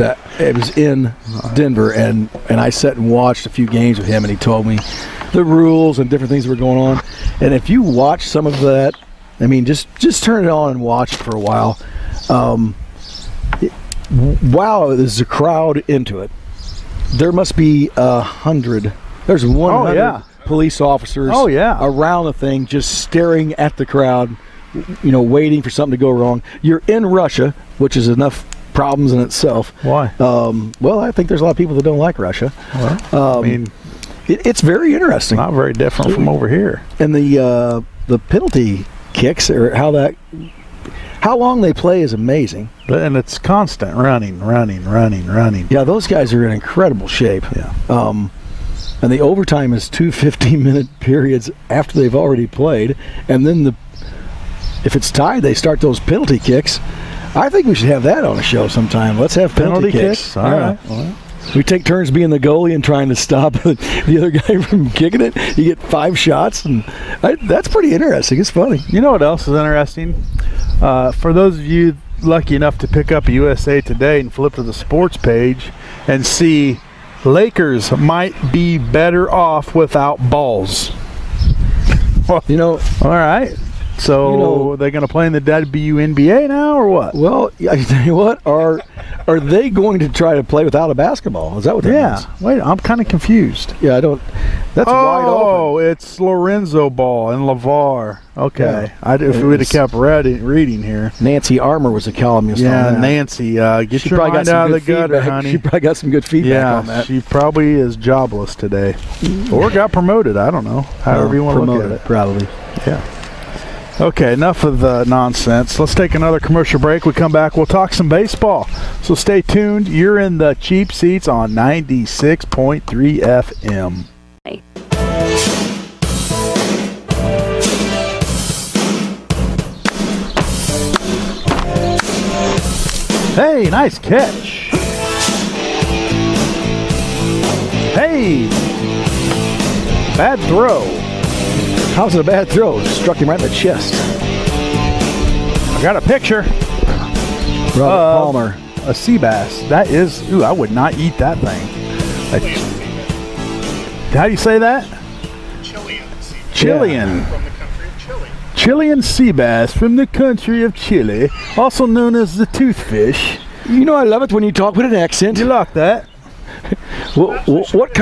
in Denver, and I sat and watched a few games with him, and he told me the rules and different things that were going on. And if you watch some of that, I mean, just turn it on and watch it for a while. Wow, there's a crowd into it. There must be 100. There's 100 police officers around the thing, just staring at the crowd, waiting for something to go wrong. You're in Russia, which is enough problems in itself. Why? Well, I think there's a lot of people that don't like Russia. Well, I mean, it's very interesting. Not very different from over here. And the penalty kicks, or how long they play, is amazing. And it's constant running. Yeah, those guys are in incredible shape. Yeah. And the overtime is 2 15-minute periods after they've already played, and then if it's tied, they start those penalty kicks. I think we should have that on a show sometime. Let's have penalty kicks. All right. Well, we take turns being the goalie and trying to stop the other guy from kicking it. You get 5 shots, and that's pretty interesting. It's funny. You know what else is interesting? For those of you lucky enough to pick up USA Today and flip to the sports page and see Lakers might be better off without balls. Well, all right. So they're going to play in the WNBA now, or what? Well, I tell you what, are they going to try to play without a basketball? Is that what that means? Wait, I'm kind of confused. Yeah, I don't. That's wide open. Oh, it's Lorenzo Ball and LeVar. Okay, yeah. If we would have kept reading here. Nancy Armour was a columnist. Yeah, on that. Nancy, get your mind out of the gutter, honey. She probably got some good feedback on that. She probably is jobless today, or got promoted. I don't know. However you want to look at it. Probably. Yeah. Okay, enough of the nonsense. Let's take another commercial break. We come back, we'll talk some baseball. So stay tuned. You're in the Cheap Seats on 96.3 FM. Hey, nice catch. Hey, bad throw. How's it a bad throw? It struck him right in the chest. I got a picture. Robert Palmer. A sea bass. That is, I would not eat that thing. How do you say that? Chilean sea bass. Chilean. From the country of Chile. Chilean sea bass from the country of Chile, also known as the toothfish. I love it when you talk with an accent. You like that? What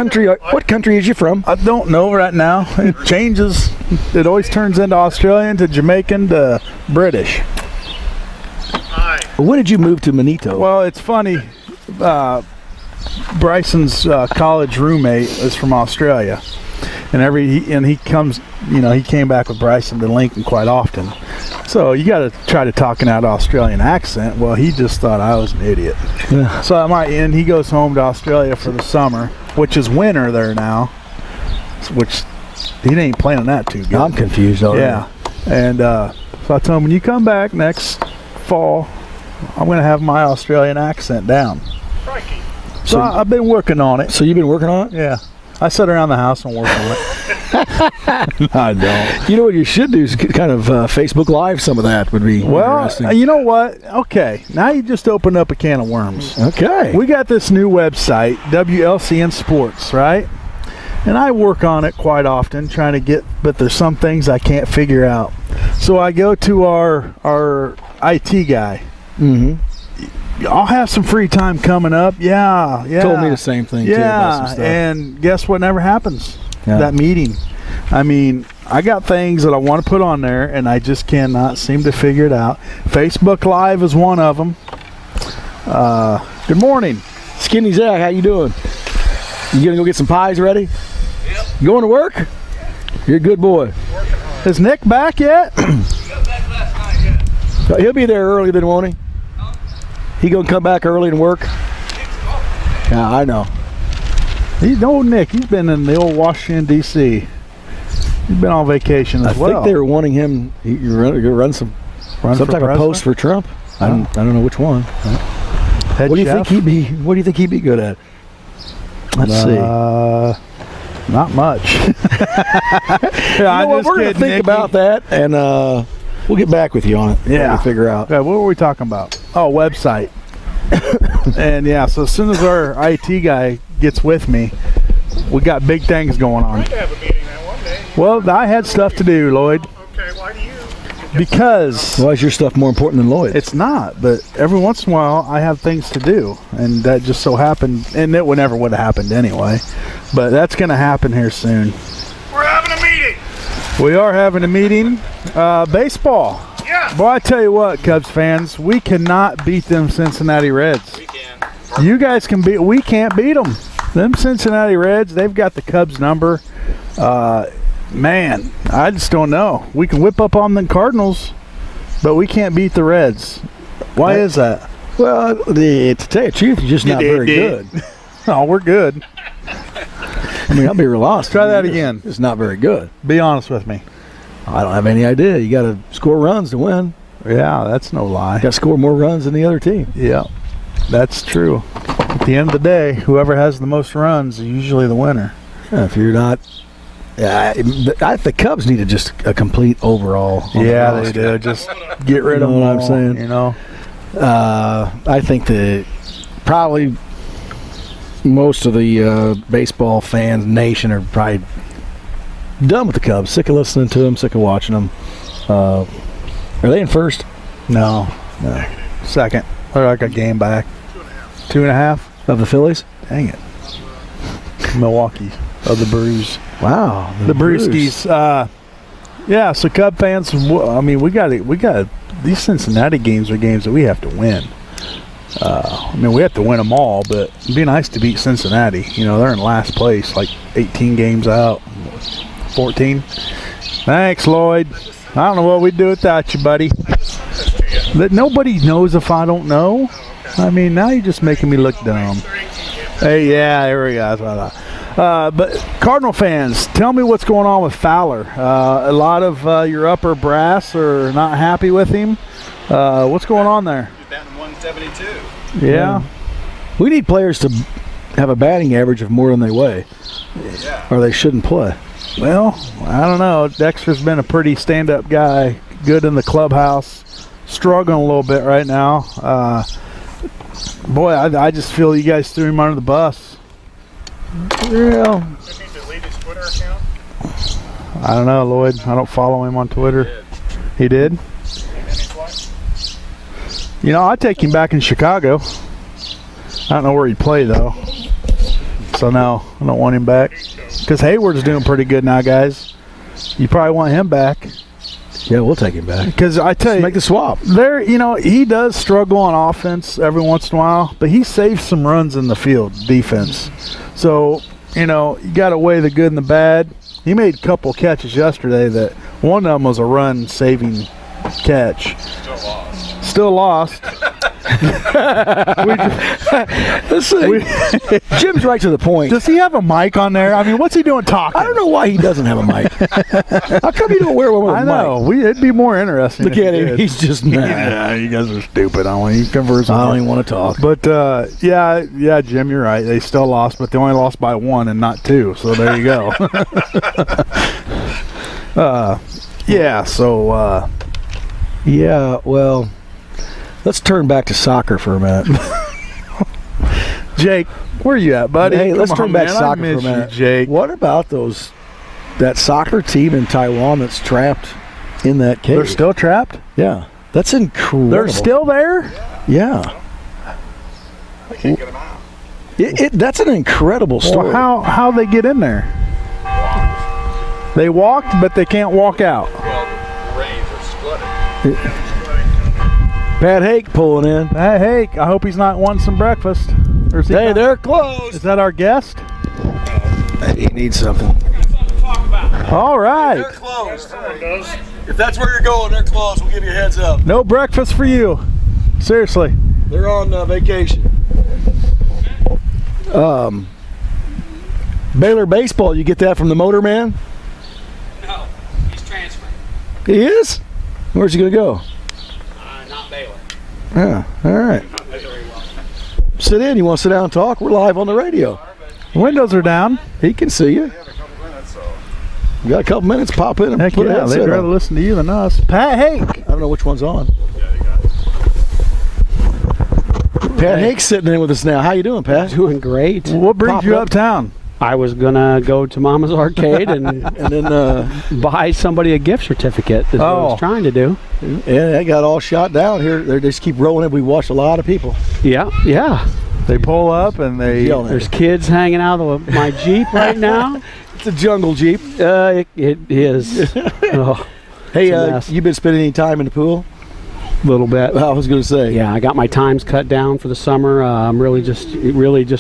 country is you from? I don't know right now. It changes. It always turns into Australian to Jamaican to British. When did you move to Manito? Well, it's funny. Bryson's college roommate is from Australia, and he comes. He came back with Bryson to Lincoln quite often. So you got to try to talk in that Australian accent. Well, he just thought I was an idiot. Yeah. So and he goes home to Australia for the summer, which is winter there now. Which he ain't planning that too good. I'm confused already. Yeah, and so I told him, when you come back next fall, I'm going to have my Australian accent down. Crikey. So I've been working on it. So you've been working on it? Yeah. I sit around the house and work on it. I don't. You know what you should do is kind of Facebook Live some of that would be interesting. You know what? Okay. Now you just opened up a can of worms. Okay. We got this new website, WLCN Sports, right? And I work on it quite often but there's some things I can't figure out. So I go to our IT guy. Mm-hmm. I'll have some free time coming up. Yeah. Told me the same thing too about some stuff. And guess what never happens? Yeah. That meeting. I mean, I got things that I want to put on there, and I just cannot seem to figure it out. Facebook Live is one of them. Good morning. Skinny Zach, how you doing? You gonna go get some pies ready? Yep. You going to work? You're a good boy. Is Nick back yet? Got back last night, yeah. He'll be there early then, won't he? He gonna come back early and work? Yeah, I know. He's old Nick. He's been in the old Washington, D.C. He's been on vacation as well. I think they were wanting him to run some type of post for Trump. I don't know which one. Head What do you chef? think he'd be good at? Let's see. Not much. Yeah, we're going to think about that, and we'll get back with you on it. Yeah. To figure out. Okay, what were we talking about? Oh, website. And yeah, so as soon as our IT guy gets with me, we got big things going on. Tried to have a meeting that one day. Well, I had stuff to do, Lloyd, Okay, why do you? because Why is your stuff more important than Lloyd's? it's not. But every once in a while, I have things to do, and that just so happened, and it never would have happened anyway. But that's going to happen here soon. We're having a meeting. We are having a meeting. Baseball. Yeah. Boy, I tell you what, Cubs fans, we cannot beat them Cincinnati Reds. We can. You guys can beat. We can't beat them. Them Cincinnati Reds, they've got the Cubs number. Man, I just don't know. We can whip up on the Cardinals, but we can't beat the Reds. Why is that? Well, to tell you the truth, you're just not very good. Oh, we're good. I mean, I'll be real honest. Try that again. It's not very good. Be honest with me. I don't have any idea. You got to score runs to win. Yeah, that's no lie. You got to score more runs than the other team. Yeah, that's true. At the end of the day, whoever has the most runs is usually the winner. Yeah, if you're not, the Cubs need just a complete overall. on the Yeah, they roster. do. Just get rid of You them. know what I'm all, saying? You know. I think that probably most of the baseball fans nation are probably done with the Cubs. Sick of listening to them. Sick of watching them. Are they in first? No. Second. Or like a game back. 2.5. Of the Phillies? Dang it. Milwaukee of the Brews. Wow. The Brewskis. Yeah, so Cub fans, I mean, we got these Cincinnati games are games that we have to win. I mean, we have to win them all, but it'd be nice to beat Cincinnati. You know, they're in last place, like 18 games out, 14. Thanks, Lloyd. I don't know what we'd do without you, buddy. But nobody knows if I don't know. I mean, now you're just making me look dumb. Hey, yeah, there we go. That's what I thought. But Cardinal fans, tell me what's going on with Fowler. A lot of your upper brass are not happy with him. What's going on there? He's batting 172. Yeah. We need players to have a batting average of more than they weigh, or they shouldn't play. Well, I don't know. Dexter's been a pretty stand-up guy, good in the clubhouse, struggling a little bit right now. Boy, I just feel you guys threw him under the bus. Well, Did he delete his Twitter account? I don't know, Lloyd. I don't follow him on Twitter. He did? And then his wife? You know, I'd take him back in Chicago. I don't know where he'd play, though. So, no, I don't want him back. Because Hayward's doing pretty good now, guys. You probably want him back. yeah, we'll take him back. Because I tell you, Make the swap. there, you know, he does struggle on offense every once in a while, but he saves some runs in the field, defense. So, you know, you got to weigh the good and the bad. He made a couple catches yesterday that one of them was a run-saving catch. Still lost. Jim's right to the point. Does he have a mic on there? I mean, what's he doing talking? I don't know why he doesn't have a mic. How come you don't wear one with I a know. mic? It'd be more interesting. Look if at he him. did. He's just mad. Yeah, you guys are stupid. I want you to converse. I don't even want to talk. But yeah, Jim, you're right. They still lost, but they only lost by 1 and not 2. So there you go. Yeah, well, let's turn back to soccer for a minute. Jake, where you at, buddy? Hey, let's Come turn on, back man. to I soccer for a miss you, minute. Jake. What about that soccer team in Taiwan that's trapped in that cave? They're still trapped? Yeah, that's incredible. They're still there? Yeah. They can't get him out. That's an incredible story. Well, how they get in there? They walked, but they can't walk out. Well, the rains are flooded. Pat Hake pulling in. Hey, I hope he's not wanting some breakfast. Or is he Hey, not- they're closed. Is that our guest? He needs something. Something to talk about. All right. They're closed. Everyone does. If that's where you're going, they're closed. We'll give you a heads up. No breakfast for you. Seriously. They're on vacation. Baylor baseball, you get that from the motor man? No, he's transferring. He is? Where's he going to go? Not Baylor. Yeah, all right. Sit in. You want to sit down and talk? We're live on the radio. Windows are down. He can see you. You got a couple minutes, pop in and Heck put a yeah, headset they'd rather on. listen to you than us. Pat Hake. I don't know which one's on. Pat Hake's sitting in with us now. How you doing, Pat? Doing great. What brings Pop you up. uptown? I was gonna go to Mama's Arcade and And then, buy somebody a gift certificate. Is what I was trying to do. yeah, they got all shot down here. They just keep rolling in. We watched a lot of people. Yeah. They pull up and they. Yelling at There's us. kids hanging out of my Jeep right now. It's a jungle Jeep. It is. Oh, Hey, It's a mess. you been spending any time in the pool? a little bit. I was going to say. Yeah, I got my times cut down for the summer. I'm really just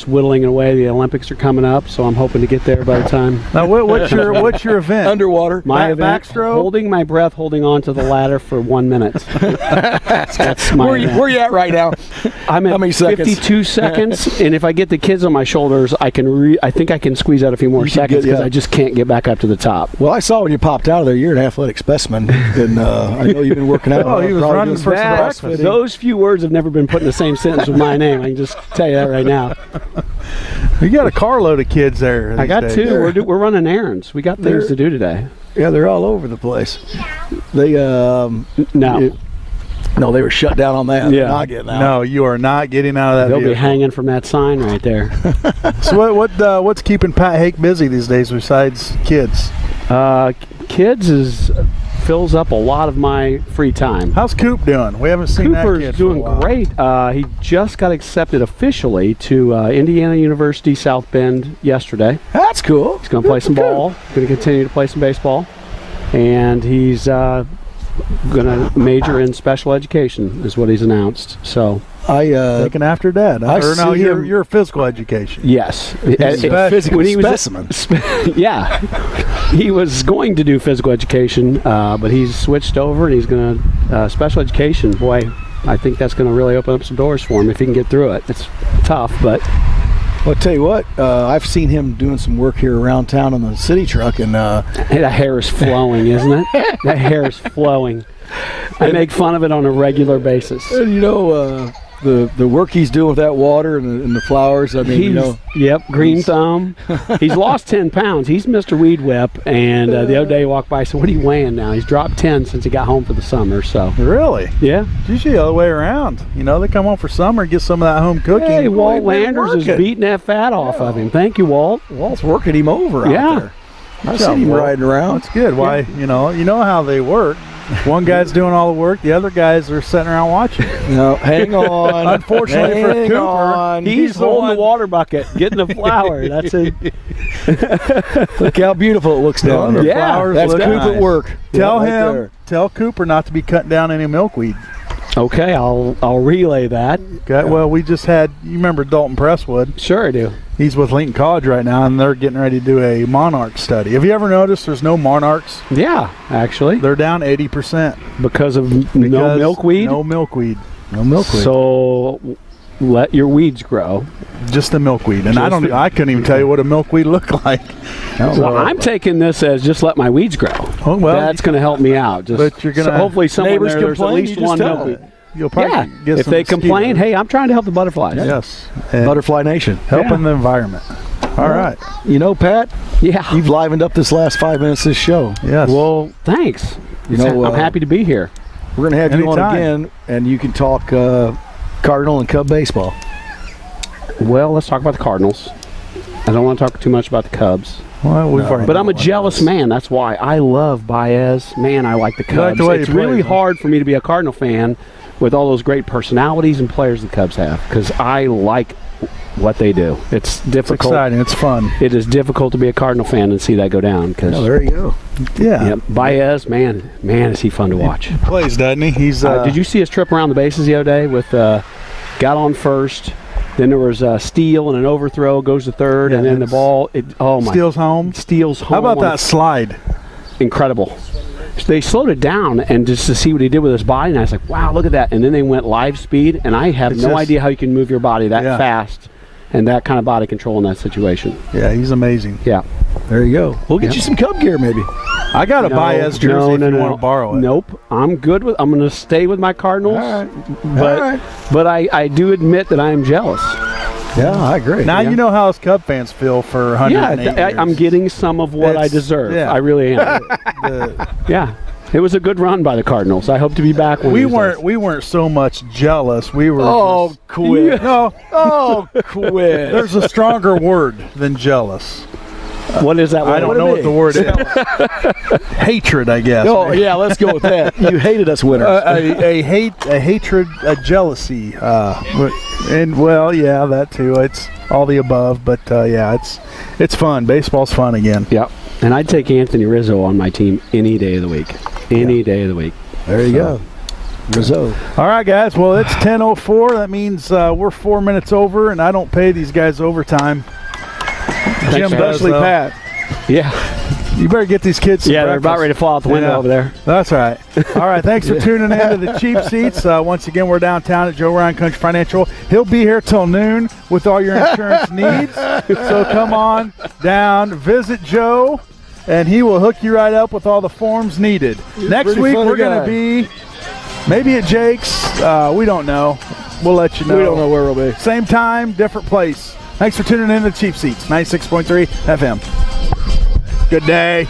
whittling away. The Olympics are coming up, so I'm hoping to get there by the time. Now, what's your event? Underwater. My event, backstroke? holding my breath, holding on to the ladder for 1 minute. That's my event. Where you at right now? I'm How at many seconds? 52 seconds, and if I get the kids on my shoulders, I think I can squeeze out a few more You can seconds get- because yeah. I just can't get back up to the top. Well, I saw when you popped out of there, you're an athletic specimen. And I know you've been working out. Oh, he was Probably running doing for some some breakfast. CrossFitting. Those few words have never been put in the same sentence with my name. I can just tell you that right now. You got a carload of kids there. I got these two. days. We're running errands. We got things They're- to do today. Yeah, they're all over the place. They No, no, they were shut down on that. Yeah. They're not getting out. No, you are not getting out of that. they'll be vehicle. hanging from that sign right there. So what's keeping Pat Hake busy these days besides kids? Kids fills up a lot of my free time. How's Coop doing? We haven't seen that Cooper's kid doing for a while. great. He just got accepted officially to Indiana University South Bend yesterday. That's cool. He's going to play some ball. Going to continue to play some baseball, and he's going to major in special education, is what he's announced. So Taking after Dad. I Or no, see him- you're physical education. yes, a physical when he was specimen. yeah, he was going to do physical education, but he's switched over and he's going to special education. Boy, I think that's going to really open up some doors for him if he can get through it. It's tough, but Well, I'll tell you what, I've seen him doing some work here around town on the city truck, and hey, that hair is flowing, isn't it? That hair is flowing. I make fun of it on a regular basis. you know the work he's doing with that water and the flowers. I mean, you know, Yep, green thumb. He's lost 10 pounds. He's Mr. Weed Whip, and the other day he walked by, I said, what are you weighing now? He's dropped 10 since he got home for the summer, so. Really? Yeah. It's usually the other way around. You know, they come home for summer and get some of that home cooking. Hey, Walt Boy, man, Landers is working. beating that fat off of him. Thank you, Walt. Walt's working him over out Yeah. there. I've seen him Walt. riding around. That's good. Why? You know how they work. One guy's doing all the work. The other guys are sitting around watching. No, hang on. Unfortunately for Hang Cooper, on. He's holding the water bucket, getting the flower. That's it. Look how beautiful it looks down there. Yeah, flowers That's look Coop nice. at work. Tell Yeah, right him, there. tell Cooper not to be cutting down any milkweed. Okay, I'll relay that. Okay. Well, we just had. You remember Dalton Presswood? Sure I do. He's with Lincoln College right now, and they're getting ready to do a monarch study. Have you ever noticed there's no monarchs? Yeah, actually, They're down 80% because of no because milkweed. No milkweed. No milkweed. So let your weeds grow. Just the milkweed, and Just I couldn't even tell you what a milkweed looked like. Well, I'm taking this as just let my weeds grow. Oh, well, That's going to help me out. Just, But you're gonna- so hopefully someone Neighbors there's at complain, least you just one tell milkweed. You'll probably Yeah, get if some they complain, mosquitoes. hey, I'm trying to help the butterflies. Yes, and Butterfly Nation. helping the environment. All right. You know, Pat, Yeah. you've livened up this last 5 minutes of this show. Yes. Well, thanks. You know, I'm happy to be here. We're going to have you on Anytime. again, and you can talk Cardinal and Cub baseball. Well, let's talk about the Cardinals. I don't want to talk too much about the Cubs. well, we've already But I'm a done jealous man. That's why I love Baez. Man, I like the You like Cubs. the way he It's really plays, huh? hard for me to be a Cardinal fan with all those great personalities and players the Cubs have because I like what they do. It's It's difficult. exciting. It's fun. It is difficult to be a Cardinal fan and see that go down because there you go. Yeah. Baez, man, is he fun to watch. Plays, doesn't he? He's. Did you see his trip around the bases the other day with got on first, then there was a steal and an overthrow, goes to third, and then the ball, steals home? steals home. How about on that slide? Incredible. They slowed it down and just to see what he did with his body, and I was like, wow, look at that. And then they went live speed, and I have It's no just- idea how you can move your body that Yeah. fast and that kind of body control in that situation. Yeah, he's amazing. Yeah. There you go. We'll get you some Cub gear, maybe. I got a Baez jersey if you want to borrow it. Nope. I'm good with. I'm going to stay with my Cardinals. All right. But All right. but I do admit that I am jealous. Yeah, I agree. Now you know how us Cub fans feel for 108 years. I'm getting some of what I It's- deserve. yeah. I really am. Yeah. It was a good run by the Cardinals. I hope to be back one of We these days. weren't so much jealous. We were. Oh, just- quit. No, Oh, quit. there's a stronger word than jealous. What is that? I don't would it know be? what the word is. Hatred, I guess. Oh, yeah, let's go with that. You hated us winners. a hatred, a jealousy, and well, yeah, that too. It's all the above, but yeah, it's fun. Baseball's fun again. Yep. And I'd take Anthony Rizzo on my team any day of the week. Any day of the week. There you go. Rizzo. All right, guys. Well, it's 10:04. That means we're 4 minutes over, and I don't pay these guys overtime. Jim, Especially does, Pat. Yeah. you better get these kids some Yeah, they're about breakfast. ready to fall out the window Yeah. over there. That's right. All right, thanks for tuning in to the Cheap Seats. Once again, we're downtown at Joe Ryan Country Financial. He'll be here till noon with all your insurance needs. So come on down, visit Joe, and he will hook you right up with all the forms needed. Next pretty week, funny we're going guy. to be maybe at Jake's. We don't know. We'll let you know. We don't know where we'll be. Same time, different place. Thanks for tuning in to the Cheap Seats, 96.3 FM. Good day.